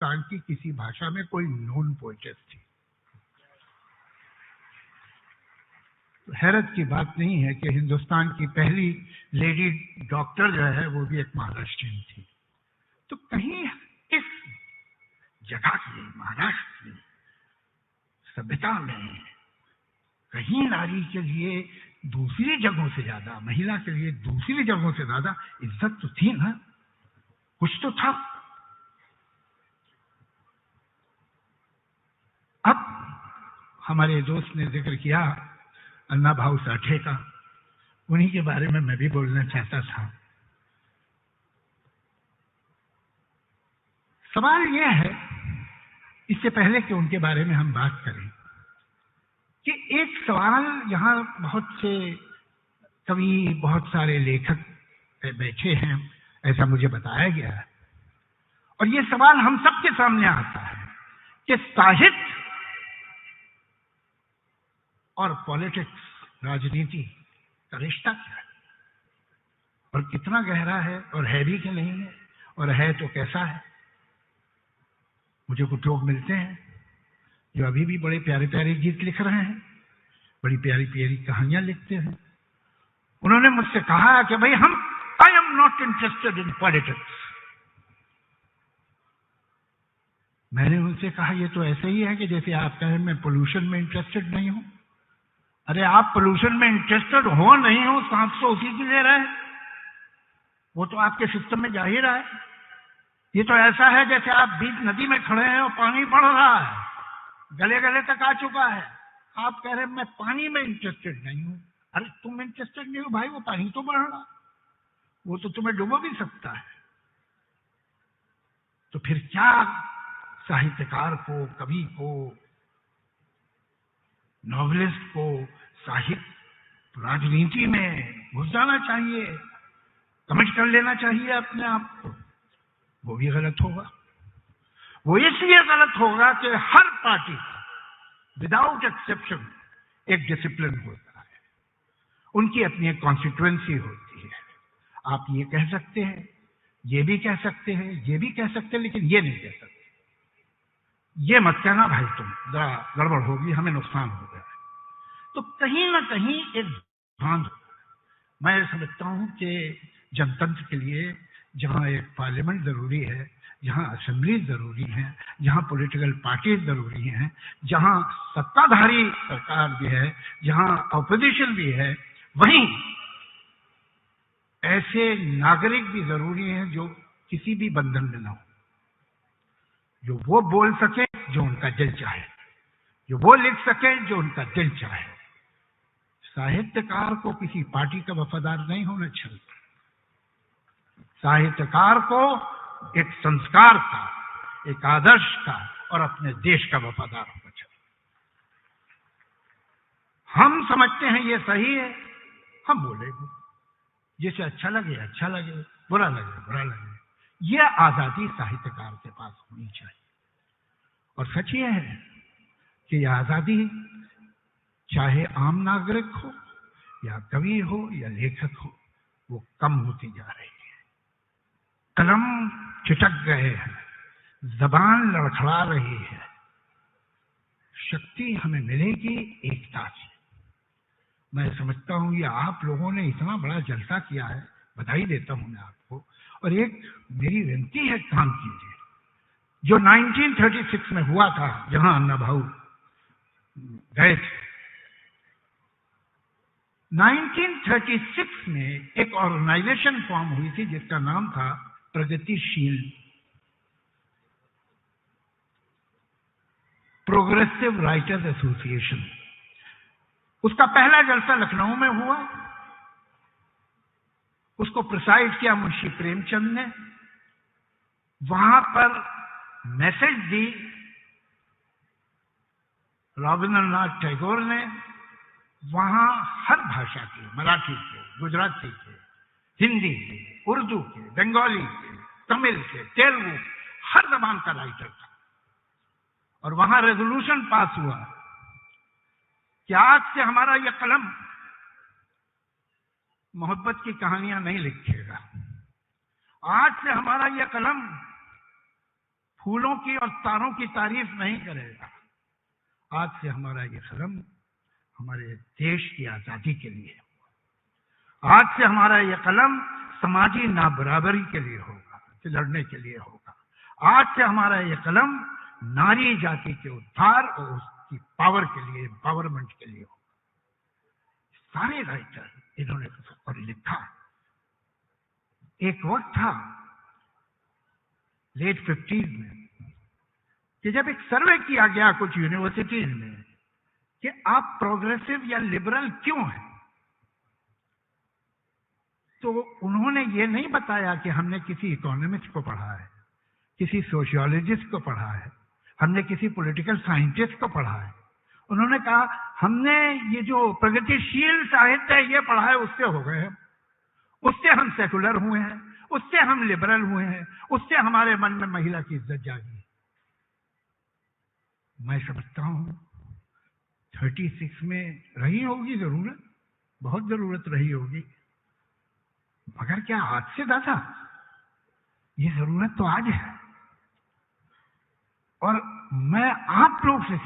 हिंदुस्तान की किसी भाषा में कोई नॉन पोएटेस थी। तो हैरत की बात नहीं है कि हिंदुस्तान की पहली लेडी डॉक्टर जो है वो भी एक महाराष्ट्रियन थी। तो कहीं इस जगह की, महाराष्ट्र की सभ्यता में कहीं नारी के लिए दूसरी जगहों से ज्यादा, महिला के लिए दूसरी जगहों से ज्यादा इज्जत तो थी ना, कुछ तो था। अब हमारे दोस्त ने जिक्र किया अन्ना भाऊ साठे का, उन्हीं के बारे में मैं भी बोलना चाहता था। सवाल यह है, इससे पहले कि उनके बारे में हम बात करें, कि एक सवाल यहां बहुत से कवि, बहुत सारे लेखक बैठे हैं, ऐसा मुझे बताया गया है, और ये सवाल हम सबके सामने आता है कि साहित्य और पॉलिटिक्स, राजनीति का रिश्ता क्या है, और कितना गहरा है, और है भी कि नहीं है, और है तो कैसा है। मुझे कुछ लोग मिलते हैं जो अभी भी बड़े प्यारे प्यारे गीत लिख रहे हैं, बड़ी प्यारी प्यारी कहानियां लिखते हैं। उन्होंने मुझसे कहा कि भाई I am not interested in politics. मैंने उनसे कहा ये तो ऐसे ही है कि जैसे आप कहें मैं पोल्यूशन में इंटरेस्टेड नहीं हूं। अरे आप पोल्यूशन में इंटरेस्टेड हो नहीं हो, सांस तो उसी की ले रहे हैं, वो तो आपके सिस्टम में जा ही रहा है। ये तो ऐसा है जैसे आप बीच नदी में खड़े हैं और पानी पड़ रहा है, गले गले तक आ चुका है, आप कह रहे हैं मैं पानी में इंटरेस्टेड नहीं हूं। अरे तुम इंटरेस्टेड नहीं हो भाई, वो पानी तो बढ़ रहा, वो तो तुम्हें डुबो भी सकता है। तो फिर क्या साहित्यकार को, कवि को, नॉवेलिस्ट को साहित्य राजनीति में घुस जाना चाहिए, कमिट कर लेना चाहिए अपने आप को? वो भी गलत होगा। वो इसलिए गलत होगा कि हर पार्टी विदाउट एक्सेप्शन एक डिसिप्लिन होता है, उनकी अपनी एक कॉन्स्टिट्यूएंसी होती है। आप ये कह सकते हैं, ये भी कह सकते हैं, ये भी कह सकते हैं, लेकिन ये नहीं कह सकते। ये मत कहना भाई तुम, जरा गड़बड़ होगी, हमें नुकसान हो गया। तो कहीं ना कहीं एक ध्यान, मैं समझता हूं कि जनतंत्र के लिए जहां एक पार्लियामेंट जरूरी है, जहां असेंबली जरूरी है, जहां पॉलिटिकल पार्टीज जरूरी हैं, जहां सत्ताधारी सरकार भी है, जहां ऑपोजिशन भी है, वहीं ऐसे नागरिक भी जरूरी हैं जो किसी भी बंधन में ना हो, जो वो बोल सके जो उनका दिल चाहे, जो वो लिख सके जो उनका दिल चाहे। साहित्यकार को किसी पार्टी का वफादार नहीं होना चाहिए। साहित्यकार को एक संस्कार का, एक आदर्श का और अपने देश का वफादार होना चाहिए। हम समझते हैं ये सही है, हम बोलेंगे, जिसे अच्छा लगे अच्छा लगे, बुरा लगे बुरा लगे। यह आजादी साहित्यकार के पास होनी चाहिए। और सच ये है कि यह आजादी चाहे आम नागरिक हो या कवि हो या लेखक हो, वो कम होती जा रही है। कलम चिटक गए हैं, जबान लड़खड़ा रही है। शक्ति हमें मिलेगी एकता से। मैं समझता हूं ये आप लोगों ने इतना बड़ा जलसा किया है, बधाई देता हूं मैं आपको। और एक मेरी विनती है, काम कीजिए। जो 1936 में हुआ था, जहां अन्ना भाऊ गए थे, 1936 में एक ऑर्गेनाइजेशन फॉर्म हुई थी जिसका नाम था प्रगतिशील, प्रोग्रेसिव राइटर्स एसोसिएशन। उसका पहला जलसा लखनऊ में हुआ। उसको प्रिसाइड किया मुंशी प्रेमचंद ने। वहां पर मैसेज दी रविंद्रनाथ टैगोर ने। वहां हर भाषा के, मराठी के, गुजराती के, हिंदी के, उर्दू के, बंगाली के, तमिल के, तेलुगु, हर जबान का राइटर था। और वहां रेजोल्यूशन पास हुआ कि आज से हमारा यह कलम मोहब्बत की कहानियां नहीं लिखेगा। आज से हमारा यह कलम फूलों की और तारों की तारीफ नहीं करेगा। आज से हमारा ये कलम हमारे देश की आजादी के लिए, आज से हमारा ये कलम समाजी नाबराबरी के लिए होगा, लड़ने के लिए होगा। आज से हमारा ये कलम नारी जाति के उद्धार और उसकी पावर के लिए, एम्पावरमेंट के लिए होगा। सारे राइटर इन्होंने और लिखा। एक वक्त था लेट 50s में कि जब एक सर्वे किया गया कुछ यूनिवर्सिटीज में कि आप प्रोग्रेसिव या लिबरल क्यों हैं, तो उन्होंने ये नहीं बताया कि हमने किसी इकोनॉमिस्ट को पढ़ा है, किसी सोशियोलॉजिस्ट को पढ़ा है, हमने किसी पॉलिटिकल साइंटिस्ट को पढ़ा है। उन्होंने कहा हमने ये जो प्रगतिशील साहित्य है ये पढ़ा है, उससे हो गए हैं, उससे हम सेकुलर हुए हैं, उससे हम लिबरल हुए हैं, उससे हमारे मन में महिला की इज्जत जागी। मैं समझता हूं 36 में रही होगी जरूरत, बहुत जरूरत रही होगी, मगर क्या आज से था? ये जरूरत तो आज है। और मैं आप लोग से